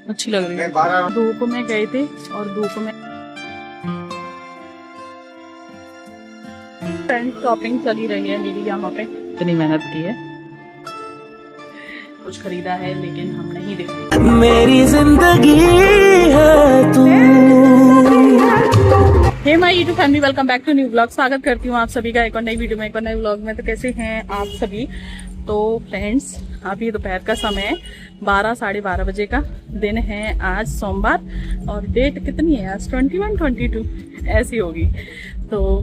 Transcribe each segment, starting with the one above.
अच्छी लग रही है। धूप में गए थे और धूप में फ्रेंड शॉपिंग चली रही है मेरी यहाँ पे। इतनी मेहनत की है, कुछ खरीदा है लेकिन हम नहीं दिखाए। मेरी जिंदगी है तू। Hey my YouTube family, welcome back to new blog. स्वागत करती हूँ आप सभी का एक और नई वीडियो में, एक और नए ब्लॉग में। तो कैसे हैं आप सभी? तो फ्रेंड्स, अभी दोपहर का समय है, 12 साढ़े 12 बजे का दिन है आज सोमवार। और डेट कितनी है आज? 21 22 ऐसी होगी। तो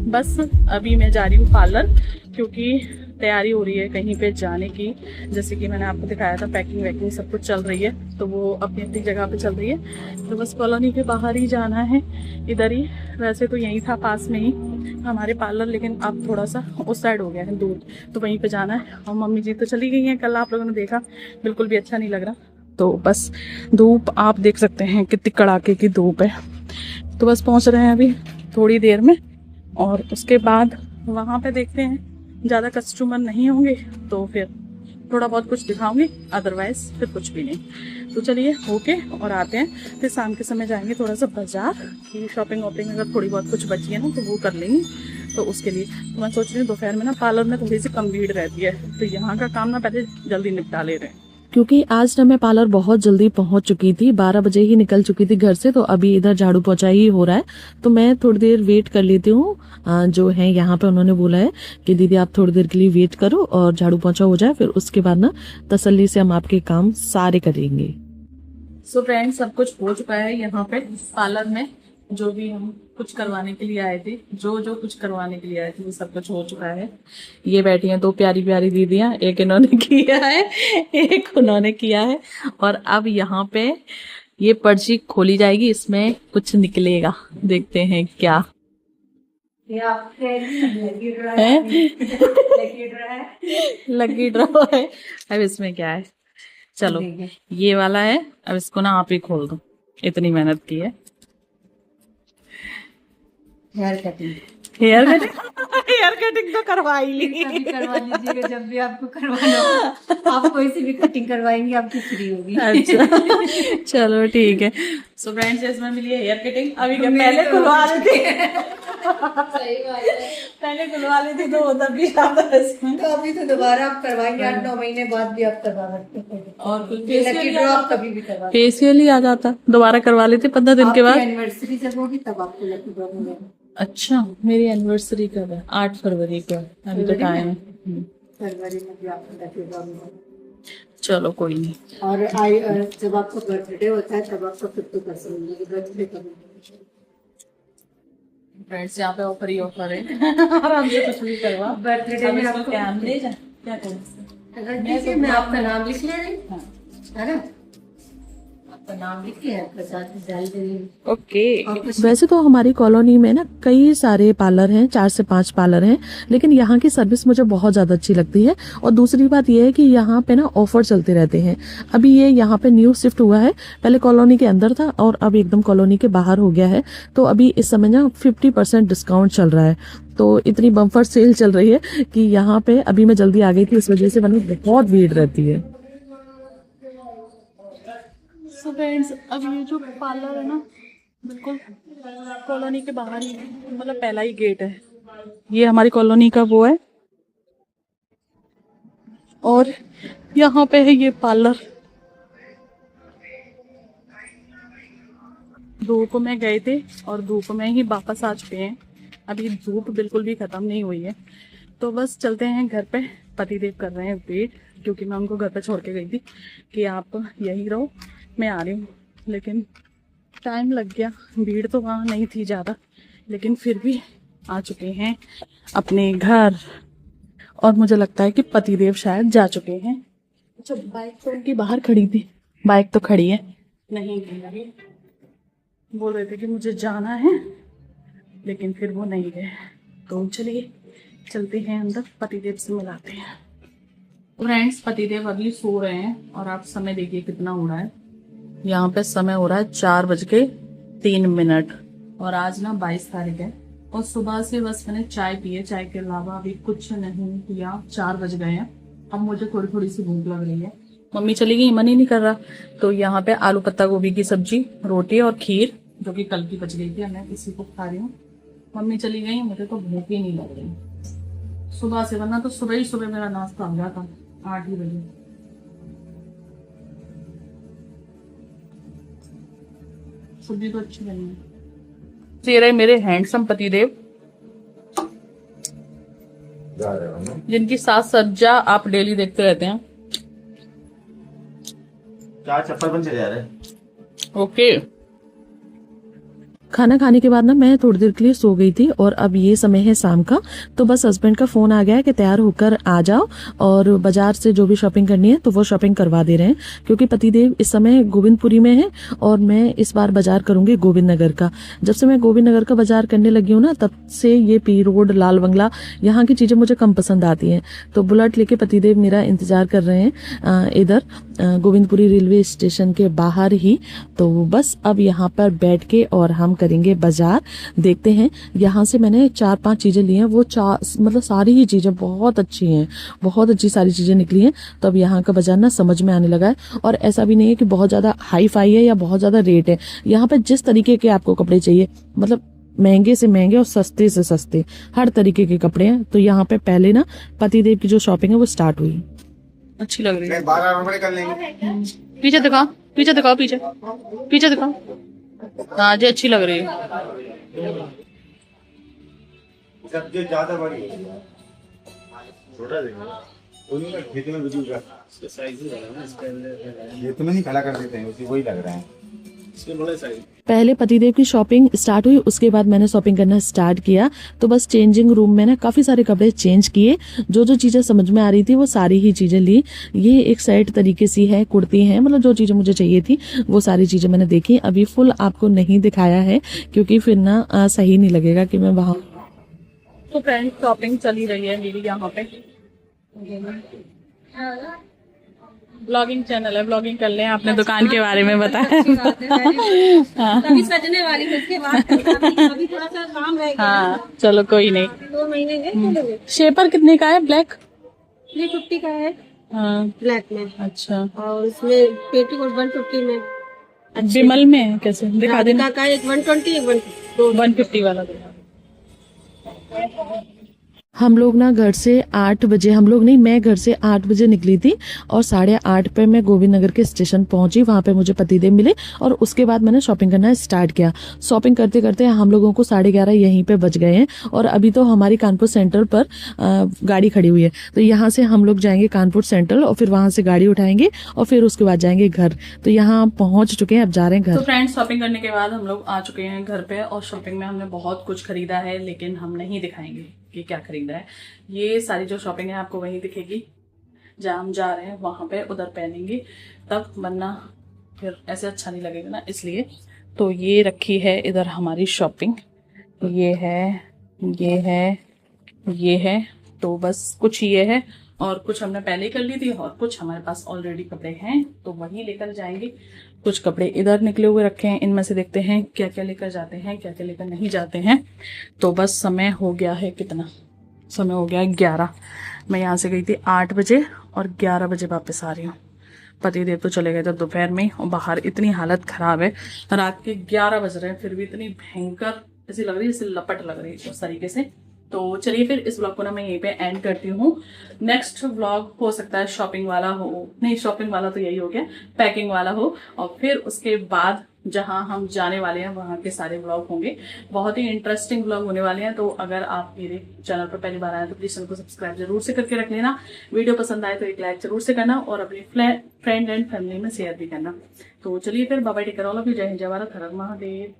बस अभी मैं जा रही हूँ पार्लर, क्योंकि तैयारी हो रही है कहीं पे जाने की। जैसे कि मैंने आपको दिखाया था, पैकिंग वैकिंग सब कुछ चल रही है, तो वो अपनी अपनी जगह पे चल रही है। तो बस कॉलोनी के बाहर ही जाना है, इधर ही। वैसे तो यही था पास में ही हमारे पार्लर, लेकिन अब थोड़ा सा उस साइड हो गया है दूर, तो वहीं पे जाना है। और मम्मी जी तो चली गई हैं, कल आप लोगों ने देखा, बिल्कुल भी अच्छा नहीं लग रहा। तो बस धूप आप देख सकते हैं कितनी कड़ाके की धूप है। तो बस पहुँच रहे हैं अभी थोड़ी देर में, और उसके बाद वहाँ पे देखते हैं। ज़्यादा कस्टमर नहीं होंगे तो फिर थोड़ा बहुत कुछ दिखाऊंगी, अदरवाइज फिर कुछ भी नहीं। तो चलिए होके और आते हैं। फिर शाम के समय जाएंगे थोड़ा सा बाजार की शॉपिंग वॉपिंग, अगर थोड़ी बहुत कुछ बची है ना तो वो कर लेंगे। तो उसके लिए तो मैं सोच रही हूँ दोपहर में ना पार्लर में थोड़ी सी कम भीड़ रहती है, तो यहाँ का काम ना पहले जल्दी निपटा ले रहे हैं। क्योंकि आज ना मैं पार्लर बहुत जल्दी पहुंच चुकी थी, 12 बजे ही निकल चुकी थी घर से। तो अभी इधर झाड़ू पोछा ही हो रहा है, तो मैं थोड़ी देर वेट कर लेती हूँ। जो है यहाँ पे उन्होंने बोला है कि दीदी आप थोड़ी देर के लिए वेट करो और झाड़ू पोछा हो जाए, फिर उसके बाद ना तसल्ली से हम आपके काम सारे करेंगे। सो फ्रेंड, सब कुछ हो चुका है यहाँ पे पार्लर में। जो भी हम कुछ करवाने के लिए आए थे, जो कुछ करवाने के लिए आए थे, वो सब कुछ हो चुका है। ये बैठी हैं दो प्यारी प्यारी दीदियाँ, एक इन्होंने किया है, एक उन्होंने किया है। और अब यहाँ पे ये पर्ची खोली जाएगी, इसमें कुछ निकलेगा, देखते हैं क्या है। लकी ड्रॉ है। अब इसमें क्या है, चलो ये वाला है। अब इसको ना आप ही खोल दो, इतनी मेहनत की है। हेयर कटिंग हेयर कटिंग तो करवा ही ली। कभी करवा लीजिएगा, जब भी आपको करवाना हो आप कोई सी भी कटिंग करवाएंगे, आपकी फ्री होगी। अच्छा चलो ठीक है। सो फ्रेंड्स, इसमें मिली है हेयर कटिंग। अभी क्या पहले खुलवा लेते, पहले खुलवा लेते तो होता भी ज्यादा इसमें। तो अभी तो दोबारा आप करवाएंगे, 8-9 महीने बाद भी आप करवा सकते हैं। और लकी ड्रॉ आप कभी भी करवा सकते फेशियल ही आ जाता, दोबारा करवा लेते 15 दिन के बाद। एनिवर्सरी जब होगी तब आपको लकी ड्रॉ मिलेगा। अच्छा, मेरी एनिवर्सरी कब है? 8 फरवरी को है, अभी तो टाइम है। फरवरी में भी आपको लकी ड्रॉ मिलेगा। चलो कोई नहीं। और जब आपका बर्थडे होता है तब आपका 50% मिलेगा, बर्थडे कभी। फ्रेंड्स, यहाँ पे ऑफर ही ऑफर है। आराम से कुछ भी करवा। बर्थडे में आपको क्या ले जा, क्या करें? अगर दीजिए, मैं आपका नाम लिख ले रही हूँ, है ना? आपका नाम लिख के आपका साथ डाल दे रही हूँ। ओके। वैसे तो हमारी कॉलोनी में ना कई सारे पार्लर हैं, 4 से 5 पार्लर हैं, लेकिन यहाँ की सर्विस मुझे बहुत ज्यादा अच्छी लगती है। और दूसरी बात यह है कि यहाँ पे ना ऑफर चलते रहते हैं। अभी ये यहाँ पे न्यू शिफ्ट हुआ है, पहले कॉलोनी के अंदर था और अब एकदम कॉलोनी के बाहर हो गया है। तो अभी इस समय ना 50% डिस्काउंट चल रहा है। तो इतनी बम्पर सेल चल रही है कि यहाँ पे अभी मैं जल्दी आ गई थी, इस वजह से वरना बहुत भीड़ रहती है। सो फ्रेंड्स, अब ये जो पार्लर है ना, बिल्कुल कॉलोनी के बाहर ही, मतलब पहला ही गेट है। ये हमारी कॉलोनी का वो है, और यहाँ पे है ये पार्लर। धूप में गए थे और धूप में ही वापस आ चुके हैं। अभी धूप बिल्कुल भी खत्म नहीं हुई है, तो बस चलते हैं घर पे। पतिदेव कर रहे हैं वेट, क्योंकि मैं उनको घर पे छोड़ के गई थी कि आप यहीं रहो, मैं आ रही हूँ। लेकिन टाइम लग गया, भीड़ तो वहाँ नहीं थी ज़्यादा, लेकिन फिर भी आ चुके हैं अपने घर। और मुझे लगता है कि पतिदेव शायद जा चुके हैं। अच्छा, बाइक तो उनकी बाहर खड़ी थी, बाइक तो खड़ी है, नहीं गई अभी। बोल रहे थे कि मुझे जाना है, लेकिन फिर वो नहीं गए। तो चलिए चलते हैं अंदर, पतिदेव से मिलाते हैं। फ्रेंड्स, पतिदेव अभी सो रहे हैं, और आप समय देखिए कितना हो रहा है। यहाँ पे समय हो रहा है 4:03। और आज ना 22 तारीख है, और सुबह से बस मैंने चाय पी है, चाय के अलावा अभी कुछ नहीं किया। 4 बज गए हैं। अब मुझे थोड़ी थोड़ी सी भूख लग रही है, मम्मी चली गई, मन ही नहीं कर रहा। तो यहाँ पे आलू पत्ता गोभी की सब्जी, रोटी और खीर जो कि कल की बच गई थी, मैं इसी को खा रही हूँ। मम्मी चली गई, मुझे तो भूख ही नहीं लग रही सुबह से, वरना तो सुबह ही सुबह मेरा नाश्ता हो गया था 8 ही बजे। सब्जी तो अच्छी बनी है। ये रहे मेरे हैंडसम पतिदेव, जिनकी साज सज्जा आप डेली देखते रहते हैं। चार चप्पल बन चले जा रहे। ओके। खाना खाने के बाद ना मैं थोड़ी देर के लिए सो गई थी और अब ये समय है शाम का। तो बस हस्बैंड का फोन आ गया है कि तैयार होकर आ जाओ और बाजार से जो भी शॉपिंग करनी है तो वो शॉपिंग करवा दे रहे हैं, क्योंकि पतिदेव इस समय गोविंदपुरी में है और मैं इस बार बाजार करूंगी गोविंद नगर का। जब से मैं गोविंद नगर का बाजार करने लगी हूँ ना, तब से ये पी रोड, लाल बंगला, यहाँ की चीजें मुझे कम पसंद आती हैं। तो बुलेट लेके पतिदेव मेरा इंतजार कर रहे हैं इधर गोविंदपुरी रेलवे स्टेशन के बाहर ही। तो बस अब यहाँ पर बैठ के और हम करेंगे बाजार। देखते हैं, यहाँ से मैंने 4-5 चीजें ली हैं, वो मतलब सारी ही चीजें बहुत अच्छी हैं, बहुत अच्छी सारी चीजें निकली हैं। तो अब यहाँ का बाजार ना समझ में आने लगा है। और ऐसा भी नहीं है कि बहुत ज्यादा हाई फाई है या बहुत ज्यादा रेट है। यहाँ पे जिस तरीके के आपको कपड़े चाहिए, मतलब महंगे से महंगे और सस्ते से सस्ते, हर तरीके के कपड़े हैं। तो यहाँ पे पहले ना पतिदेव की जो शॉपिंग है वो स्टार्ट हुई। अच्छी लग रही है। 12 रुपए कर लेंगे। पीछे दिखाओ, पीछे दिखाओ, पीछे पीछे दिखाओ। हाँ जी, अच्छी लग रही है। सब्जी ज्यादा बड़ी है, छोटा देखो उन्हीं का खेत में बिजू का साइज ही है ना, इसके अंदर ये तो नहीं खड़ा कर देते हैं, उसी वही लग रहा है इसके बड़े साइज। पहले पतिदेव की शॉपिंग स्टार्ट हुई, उसके बाद मैंने शॉपिंग करना स्टार्ट किया। तो बस चेंजिंग रूम में ना काफी सारे कपड़े चेंज किए, जो जो चीजें समझ में आ रही थी वो सारी ही चीजें ली। ये एक सेट तरीके सी है, कुर्ती है, मतलब जो चीजें मुझे चाहिए थी वो सारी चीजें मैंने देखी। अभी फुल आपको नहीं दिखाया है क्योंकि फिर ना सही नहीं लगेगा कि मैं वहां। तो फ्रेंड, शॉपिंग चली रही है मेरी यहाँ पे। ब्लॉगिंग चैनल है, ब्लॉगिंग कर ले। आपने दुकान के बारे में बताया। तभी सजने वाली है, उसके बाद अभी थोड़ा सा काम रह गया। हाँ चलो कोई नहीं। 2 महीने गए। शेपर कितने का है? ब्लैक 350 का है हाँ। ब्लैक में, अच्छा, और उसमें पेटीकोट 150 में। विमल में कैसे दिखा देना? का एक 120, एक 150 वाला दिखा। हम लोग ना घर से 8 बजे, हम लोग नहीं, मैं घर से 8 बजे निकली थी और 8:30 पे मैं गोविंद नगर के स्टेशन पहुंची। वहां पे मुझे पतिदेव मिले और उसके बाद मैंने शॉपिंग करना स्टार्ट किया। शॉपिंग करते करते हम लोगों को 11:30 यहीं पे बज गए हैं और अभी तो हमारी कानपुर सेंट्रल पर गाड़ी खड़ी हुई है। तो यहाँ से हम लोग जाएंगे कानपुर सेंट्रल और फिर वहां से गाड़ी उठाएंगे और फिर उसके बाद जाएंगे घर। तो यहाँ पहुंच चुके हैं, अब जा रहे हैं घर। तो फ्रेंड्स, शॉपिंग करने के बाद हम लोग आ चुके हैं घर पे और शॉपिंग में हमने बहुत कुछ खरीदा है, लेकिन हम नहीं दिखाएंगे कि क्या खरीदा है। ये सारी जो शॉपिंग है आपको वहीं दिखेगी, जहाँ हम जा रहे हैं वहां पे उधर पहनेंगे तब, वरना फिर ऐसे अच्छा नहीं लगेगा ना, इसलिए। तो ये रखी है इधर हमारी शॉपिंग, ये है, ये है, ये है। तो बस कुछ ये है और कुछ हमने पहले ही कर ली थी और कुछ हमारे पास ऑलरेडी कपड़े हैं तो वही लेकर जाएंगे। कुछ कपड़े इधर निकले हुए रखे हैं, इनमें से देखते हैं क्या क्या लेकर जाते हैं, क्या क्या लेकर नहीं जाते हैं। तो बस समय हो गया है, कितना समय हो गया है? 11। मैं यहाँ से गई थी 8 बजे और 11 बजे वापस आ रही हूँ। पतिदेव तो चले गए थे दोपहर में और बाहर इतनी हालत खराब है, रात के 11 बज रहे हैं फिर भी इतनी भयंकर ऐसी लग रही है, जैसे लपट लग रही है उस तरीके से। तो चलिए फिर इस ब्लॉग को ना मैं यहीं पे एंड करती हूँ। नेक्स्ट ब्लॉग हो सकता है शॉपिंग वाला हो, नहीं शॉपिंग वाला तो यही हो गया, पैकिंग वाला हो, और फिर उसके बाद जहां हम जाने वाले हैं वहां के सारे ब्लॉग होंगे। बहुत ही इंटरेस्टिंग ब्लॉग होने वाले हैं। तो अगर आप मेरे चैनल पर पहली बार आए तो प्लीज चैनल को सब्सक्राइब जरूर से करके रख लेना। वीडियो पसंद आए तो एक लाइक जरूर से करना और अपनी फ्रेंड एंड फैमिली में शेयर भी करना। तो चलिए फिर, bye bye, take care all of you. जय हिंद, जय भारत, हर हर महादेव।